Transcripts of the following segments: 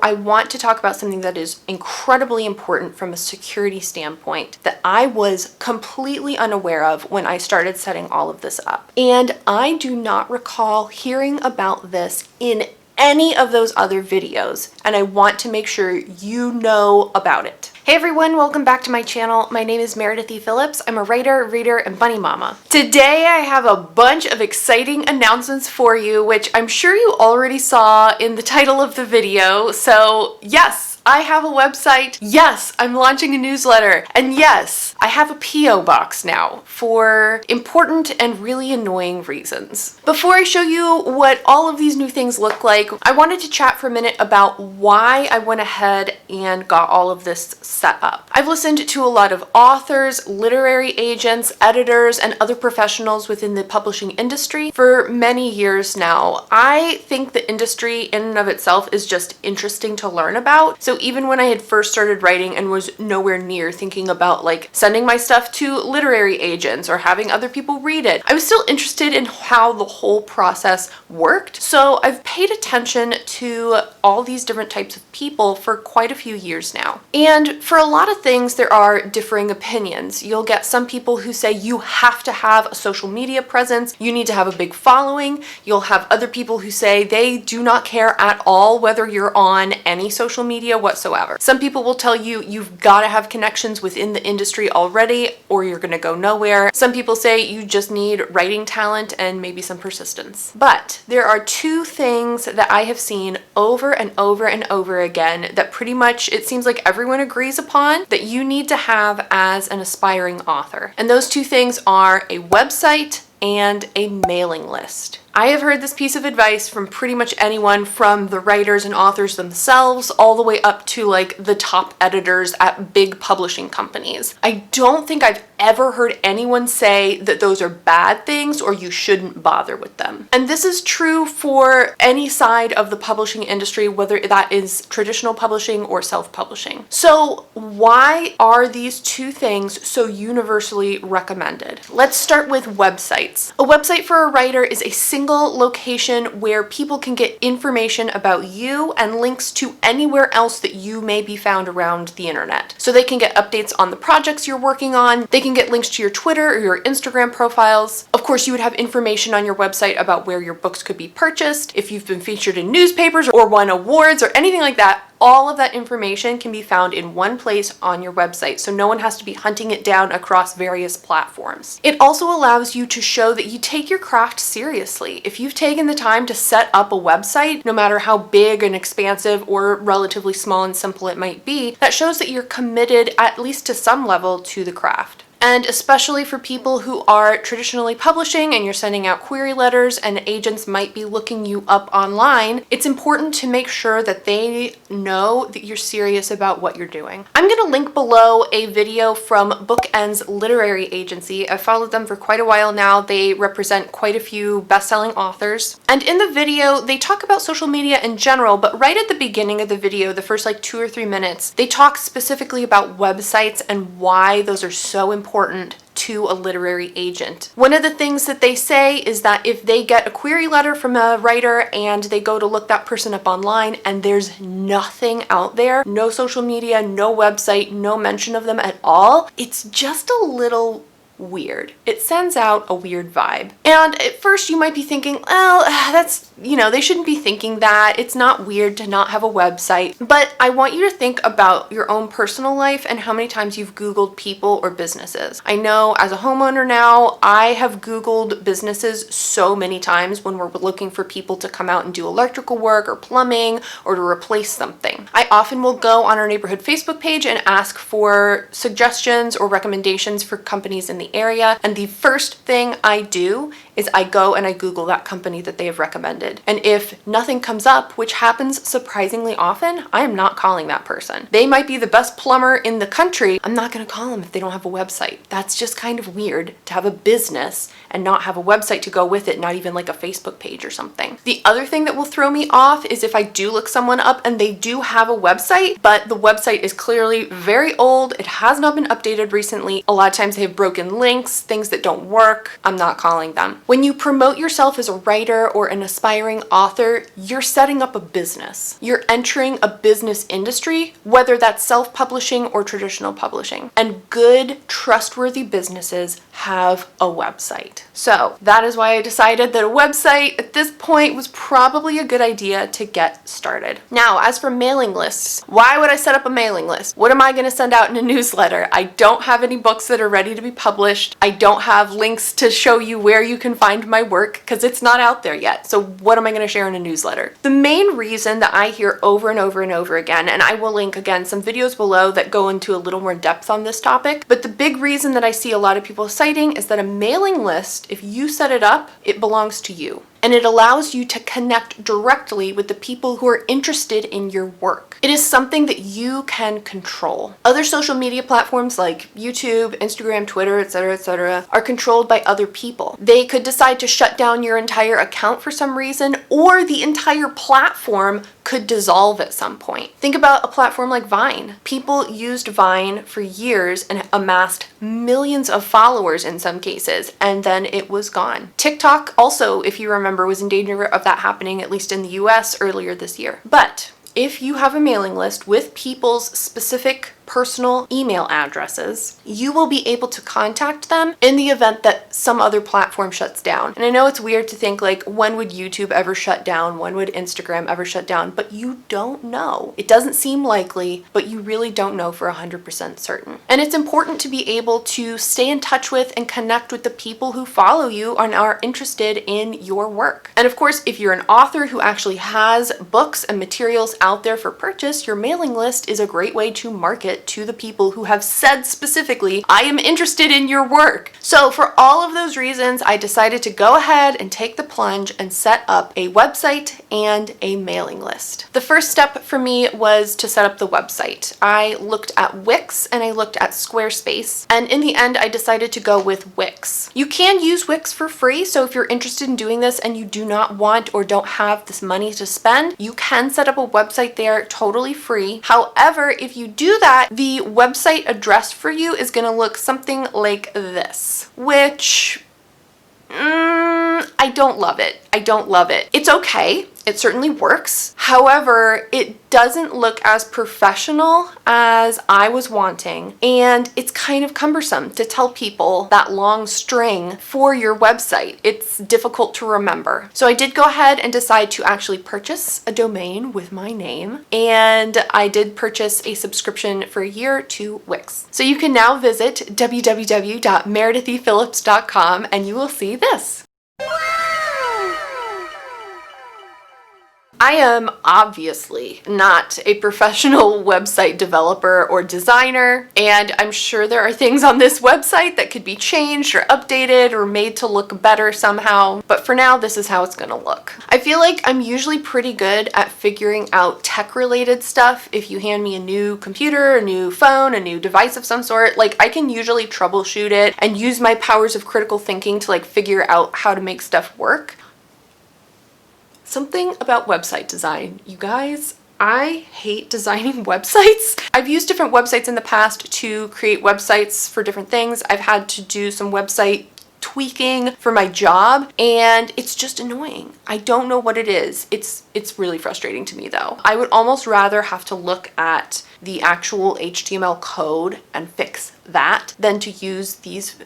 I want to talk about something that is incredibly important from a security standpoint that I was completely unaware of when I started setting all of this up. And I do not recall hearing about this in any of those other videos, and I want to make sure you know about it. Hey everyone, welcome back to my channel. My name is Meredith Phillips. I'm a writer, reader, and bunny mama. Today I have a bunch of exciting announcements for you, which I'm sure you already saw in the title of the video. So yes, I have a website. Yes, I'm launching a newsletter. And yes, I have a P.O. box now for important and really annoying reasons. Before I show you what all of these new things look like, I wanted to chat for a minute about why I went ahead and got all of this set up. I've listened to a lot of authors, literary agents, editors, and other professionals within the publishing industry for many years now. I think the industry in and of itself is just interesting to learn about. So even when I had first started writing and was nowhere near thinking about like sending my stuff to literary agents or having other people read it, I was still interested in how the whole process worked. So I've paid attention to all these different types of people for quite a few years now. And for a lot of things, there are differing opinions. You'll get some people who say you have to have a social media presence, you need to have a big following. You'll have other people who say they do not care at all whether you're on any social media whatsoever. Some people will tell you you've got to have connections within the industry already or you're going to go nowhere. Some people say you just need writing talent and maybe some persistence. But there are two things that I have seen over and over and over again that pretty much it seems like everyone agrees upon that you need to have as an aspiring author. And those two things are a website and a mailing list. I have heard this piece of advice from pretty much anyone from the writers and authors themselves all the way up to like the top editors at big publishing companies. I don't think I've ever heard anyone say that those are bad things or you shouldn't bother with them. And this is true for any side of the publishing industry, whether that is traditional publishing or self-publishing. So why are these two things so universally recommended? Let's start with websites. A website for a writer is a single location where people can get information about you and links to anywhere else that you may be found around the internet. So they can get updates on the projects you're working on, they can get links to your Twitter or your Instagram profiles. Of course, you would have information on your website about where your books could be purchased, if you've been featured in newspapers or won awards or anything like that. All of that information can be found in one place on your website, so no one has to be hunting it down across various platforms. It also allows you to show that you take your craft seriously. If you've taken the time to set up a website, no matter how big and expansive or relatively small and simple it might be, that shows that you're committed, at least to some level, to the craft. And especially for people who are traditionally publishing and you're sending out query letters and agents might be looking you up online, it's important to make sure that they know that you're serious about what you're doing. I'm going to link below a video from Bookend's literary agency. I've followed them for quite a while now. They represent quite a few best-selling authors. And in the video, they talk about social media in general, but right at the beginning of the video, the first like 2 or 3 minutes, they talk specifically about websites and why those are so important to a literary agent. One of the things that they say is that if they get a query letter from a writer and they go to look that person up online and there's nothing out there, no social media, no website, no mention of them at all, it's just a little weird. It sends out a weird vibe. And at first you might be thinking, well, that's, they shouldn't be thinking that. It's not weird to not have a website. But I want you to think about your own personal life and how many times you've Googled people or businesses. I know as a homeowner now, I have Googled businesses so many times when we're looking for people to come out and do electrical work or plumbing or to replace something. I often will go on our neighborhood Facebook page and ask for suggestions or recommendations for companies in the area, and the first thing I do is I go and I Google that company that they have recommended. And if nothing comes up, which happens surprisingly often, I am not calling that person. They might be the best plumber in the country. I'm not going to call them if they don't have a website. That's just kind of weird to have a business and not have a website to go with it, not even like a Facebook page or something. The other thing that will throw me off is if I do look someone up and they do have a website, but the website is clearly very old, it has not been updated recently. A lot of times they have broken links, things that don't work. I'm not calling them. income. When you promote yourself as a writer or an aspiring author, you're setting up a business. You're entering a business industry, whether that's self-publishing or traditional publishing. And good, trustworthy businesses have a website. So that is why I decided that a website at this point was probably a good idea to get started. Now, as for mailing lists, why would I set up a mailing list? What am I going to send out in a newsletter? I don't have any books that are ready to be published. I don't have links to show you where you can find my work because it's not out there yet. So what am I going to share in a newsletter? The main reason that I hear over and over and over again, and I will link again some videos below that go into a little more depth on this topic, but the big reason that I see a lot of people citing is that a mailing list, if you set it up, it belongs to you. And it allows you to connect directly with the people who are interested in your work. It is something that you can control. Other social media platforms like YouTube, Instagram, Twitter, etc., are controlled by other people. They could decide to shut down your entire account for some reason, or the entire platform could dissolve at some point. Think about a platform like Vine. People used Vine for years and amassed millions of followers in some cases, and then it was gone. TikTok also, if you remember, was in danger of that happening, at least in the US earlier this year. But if you have a mailing list with people's specific personal email addresses, you will be able to contact them in the event that some other platform shuts down. And I know it's weird to think like, when would YouTube ever shut down? When would Instagram ever shut down? But you don't know. It doesn't seem likely, but you really don't know for 100% certain. And it's important to be able to stay in touch with and connect with the people who follow you and are interested in your work. And of course, if you're an author who actually has books and materials out there for purchase, your mailing list is a great way to market to the people who have said specifically, I am interested in your work. So for all of those reasons, I decided to go ahead and take the plunge and set up a website and a mailing list. The first step for me was to set up the website. I looked at Wix and I looked at Squarespace, and in the end I decided to go with Wix. You can use Wix for free, so if you're interested in doing this and you do not want or don't have this money to spend, you can set up a website there totally free. However, if you do that, the website address for you is going to look something like this, which I don't love it. I don't love it. It's okay. It certainly works. However, it doesn't look as professional as I was wanting, and it's kind of cumbersome to tell people that long string for your website. It's difficult to remember. So I did go ahead and decide to actually purchase a domain with my name, and I did purchase a subscription for a year to Wix. So you can now visit www.meredithphillips.com and you will see this. I am obviously not a professional website developer or designer, and I'm sure there are things on this website that could be changed or updated or made to look better somehow, but for now, this is how it's gonna look. I feel like I'm usually pretty good at figuring out tech-related stuff. If you hand me a new computer, a new phone, a new device of some sort, like I can usually troubleshoot it and use my powers of critical thinking to like figure out how to make stuff work. Something about website design, you guys, I hate designing websites. I've used different websites in the past to create websites for different things. I've had to do some website tweaking for my job, and it's just annoying. I don't know what it is. It's really frustrating to me though. I would almost rather have to look at the actual HTML code and fix that than to use these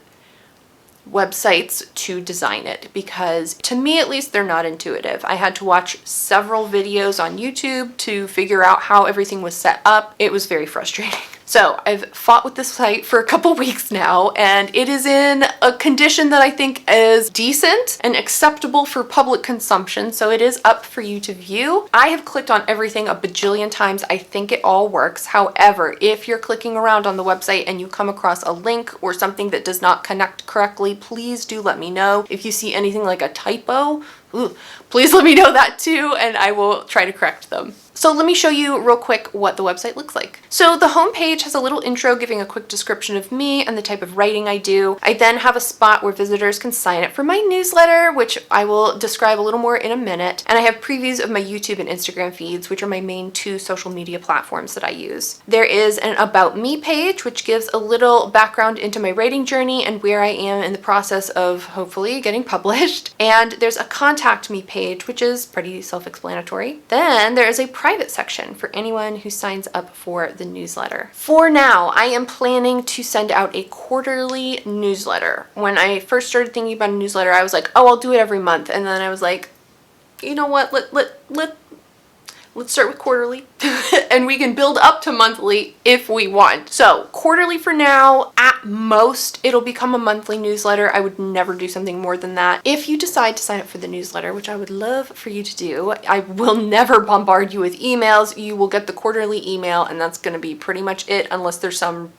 websites to design it, because to me at least they're not intuitive. I had to watch several videos on YouTube to figure out how everything was set up. It was very frustrating. So I've fought with this site for a couple weeks now, and it is in a condition that I think is decent and acceptable for public consumption, so it is up for you to view. I have clicked on everything a bajillion times. I think it all works. However, if you're clicking around on the website and you come across a link or something that does not connect correctly, please do let me know. If you see anything like a typo, please let me know that too, and I will try to correct them. So let me show you real quick what the website looks like. So the homepage has a little intro giving a quick description of me and the type of writing I do. I then have a spot where visitors can sign up for my newsletter, which I will describe a little more in a minute. And I have previews of my YouTube and Instagram feeds, which are my main two social media platforms that I use. There is an About Me page, which gives a little background into my writing journey and where I am in the process of hopefully getting published. And there's a Contact Me page, which is pretty self-explanatory. Then there is a private section for anyone who signs up for the newsletter. For now, I am planning to send out a quarterly newsletter. When I first started thinking about a newsletter, I was like, oh, I'll do it every month. And then I was like, you know what, let's start with quarterly and we can build up to monthly if we want. So quarterly for now. At most, it'll become a monthly newsletter. I would never do something more than that. If you decide to sign up for the newsletter, which I would love for you to do, I will never bombard you with emails. You will get the quarterly email and that's going to be pretty much it, unless there's some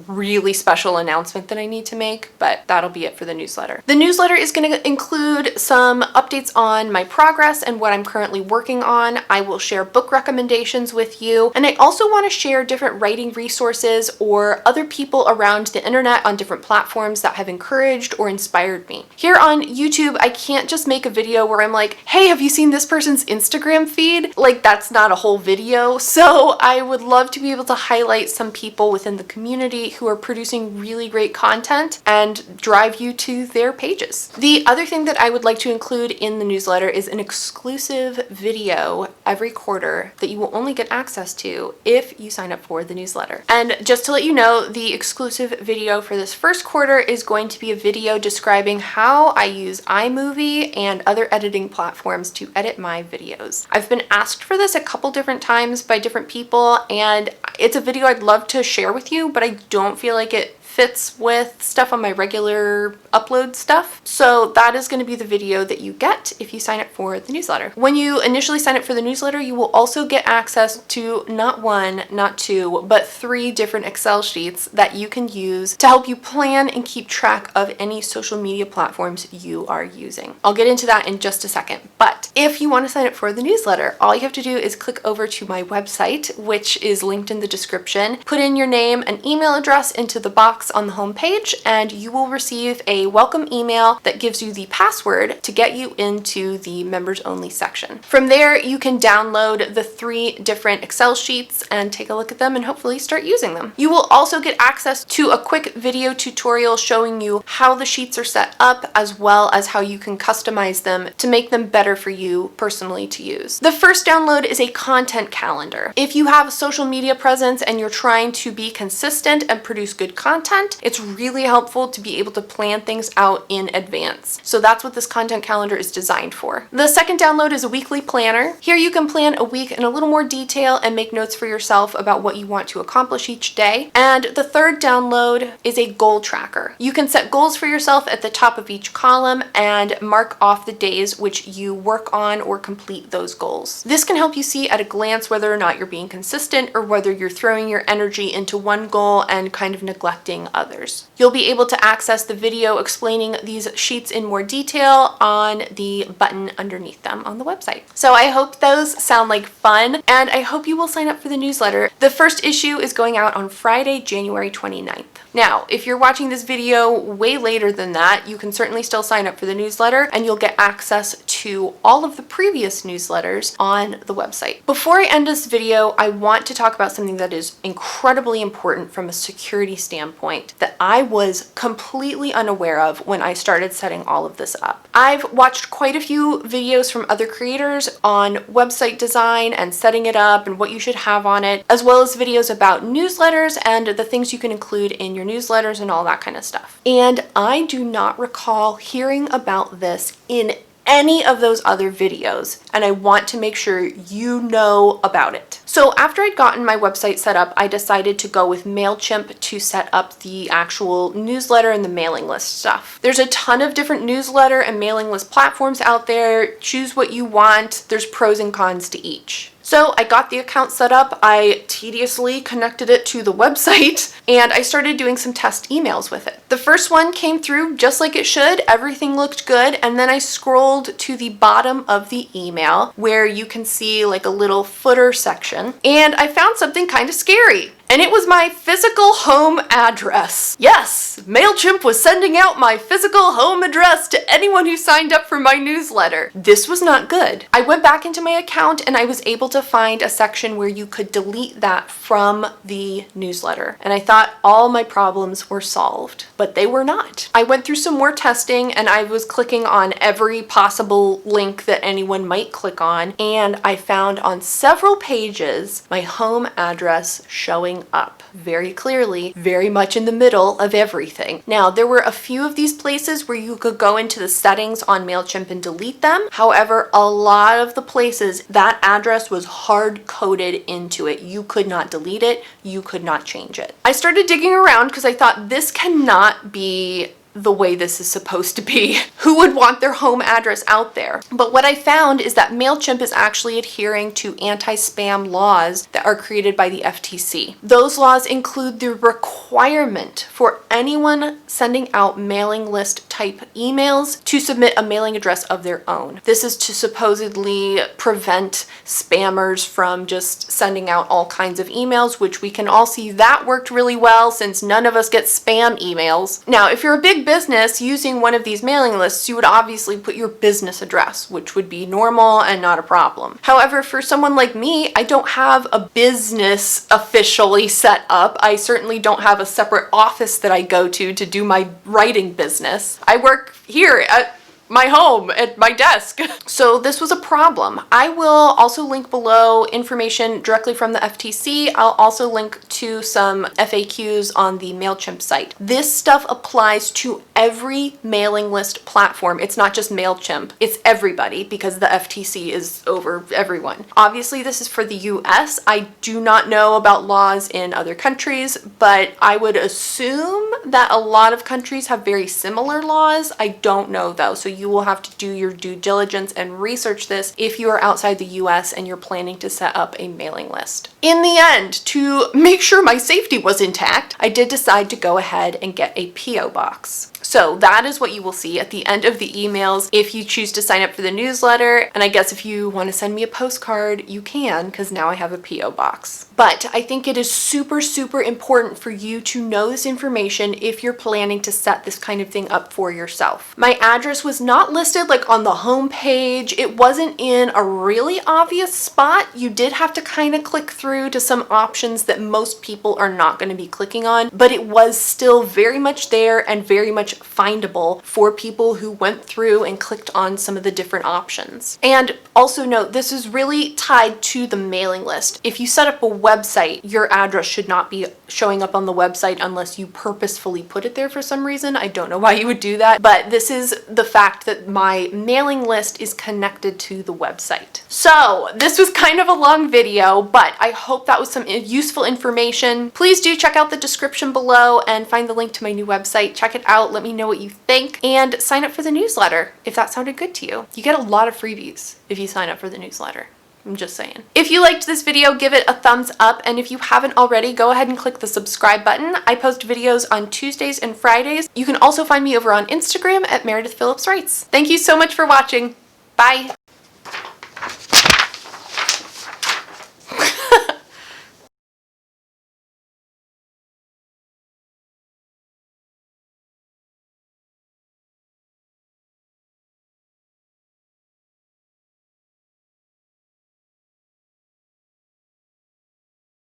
really special announcement that I need to make, but that'll be it for the newsletter. The newsletter is going to include some updates on my progress and what I'm currently working on. I will share book recommendations with you, and I also want to share different writing resources or other people around the internet on different platforms that have encouraged or inspired me. Here on YouTube, I can't just make a video where I'm like, hey, have you seen this person's Instagram feed? Like, that's not a whole video. So I would love to be able to highlight some people within the community who are producing really great content and drive you to their pages. The other thing that I would like to include in the newsletter is an exclusive video every quarter that you will only get access to if you sign up for the newsletter. And just to let you know, the exclusive video for this first quarter is going to be a video describing how I use iMovie and other editing platforms to edit my videos. I've been asked for this a couple different times by different people, and it's a video I'd love to share with you, but I don't feel like it fits with stuff on my regular upload stuff. So that is going to be the video that you get if you sign up for the newsletter. When you initially sign up for the newsletter, you will also get access to not one, not two, but 3 different Excel sheets that you can use to help you plan and keep track of any social media platforms you are using. I'll get into that in just a second, but if you want to sign up for the newsletter, all you have to do is click over to my website, which is linked in the description, put in your name and email address into the box on the home page, and you will receive a welcome email that gives you the password to get you into the members only section. From there, you can download the 3 different Excel sheets and take a look at them and hopefully start using them. You will also get access to a quick video tutorial showing you how the sheets are set up, as well as how you can customize them to make them better for you personally to use. The first download is a content calendar. If you have a social media presence and you're trying to be consistent and produce good content, it's really helpful to be able to plan things out in advance. So that's what this content calendar is designed for. The second download is a weekly planner. Here you can plan a week in a little more detail and make notes for yourself about what you want to accomplish each day. And the third download is a goal tracker. You can set goals for yourself at the top of each column and mark off the days which you work on or complete those goals. This can help you see at a glance whether or not you're being consistent or whether you're throwing your energy into one goal and kind of neglecting others. You'll be able to access the video explaining these sheets in more detail on the button underneath them on the website. So I hope those sound like fun, and I hope you will sign up for the newsletter. The first issue is going out on Friday, January 29th. Now, if you're watching this video way later than that, you can certainly still sign up for the newsletter and you'll get access to all of the previous newsletters on the website. Before I end this video, I want to talk about something that is incredibly important from a security standpoint that I was completely unaware of when I started setting all of this up. I've watched quite a few videos from other creators on website design and setting it up and what you should have on it, as well as videos about newsletters and the things you can include in your newsletters and all that kind of stuff. And I do not recall hearing about this in any of those other videos, and I want to make sure you know about it. So after I'd gotten my website set up, I decided to go with MailChimp to set up the actual newsletter and the mailing list stuff. There's a ton of different newsletter and mailing list platforms out there. Choose what you want. There's pros and cons to each. So I got the account set up, I tediously connected it to the website, and I started doing some test emails with it. The first one came through just like it should. Everything looked good. And then I scrolled to the bottom of the email where you can see like a little footer section, and I found something kind of scary. And it was my physical home address. Yes, MailChimp was sending out my physical home address to anyone who signed up for my newsletter. This was not good. I went back into my account and I was able to find a section where you could delete that from the newsletter. And I thought all my problems were solved, but they were not. I went through some more testing and I was clicking on every possible link that anyone might click on, and I found on several pages my home address showing up very clearly, very much in the middle of everything. Now, there were a few of these places where you could go into the settings on MailChimp and delete them. However, a lot of the places that address was hard coded into it. You could not delete it. You could not change it. I started digging around because I thought this cannot be the way this is supposed to be. Who would want their home address out there? But what I found is that MailChimp is actually adhering to anti-spam laws that are created by the FTC. Those laws include the requirement for anyone sending out mailing list type emails to submit a mailing address of their own. This is to supposedly prevent spammers from just sending out all kinds of emails, which we can all see that worked really well since none of us get spam emails. Now, if you're a big business using one of these mailing lists, you would obviously put your business address, which would be normal and not a problem. However, for someone like me, I don't have a business officially set up. I certainly don't have a separate office that I go to do my writing business. I work here at my home at my desk. So this was a problem. I will also link below information directly from the FTC. I'll also link to some FAQs on the MailChimp site. This stuff applies to every mailing list platform. It's not just MailChimp, it's everybody because the FTC is over everyone. Obviously, this is for the US. I do not know about laws in other countries, but I would assume that a lot of countries have very similar laws. I don't know though, so you will have to do your due diligence and research this if you are outside the US and you're planning to set up a mailing list. In the end, to make sure my safety was intact, I did decide to go ahead and get a PO box. So that is what you will see at the end of the emails if you choose to sign up for the newsletter. And I guess if you want to send me a postcard, you can, because now I have a PO box. But I think it is super, super important for you to know this information if you're planning to set this kind of thing up for yourself. My address was not listed like on the home page. It wasn't in a really obvious spot. You did have to kind of click through to some options that most people are not going to be clicking on, but it was still very much there and very much findable for people who went through and clicked on some of the different options. And also note, this is really tied to the mailing list. If you set up a website, your address should not be showing up on the website unless you purposefully put it there for some reason. I don't know why you would do that, but this is the fact that my mailing list is connected to the website. So this was kind of a long video, but I hope that was some useful information. Please do check out the description below and find the link to my new website. Check it out. Let me know what you think and sign up for the newsletter if that sounded good to you. You get a lot of freebies if you sign up for the newsletter. I'm just saying. If you liked this video, give it a thumbs up, and if you haven't already, go ahead and click the subscribe button. I post videos on Tuesdays and Fridays. You can also find me over on Instagram at Meredith Phillips Writes. Thank you so much for watching. Bye.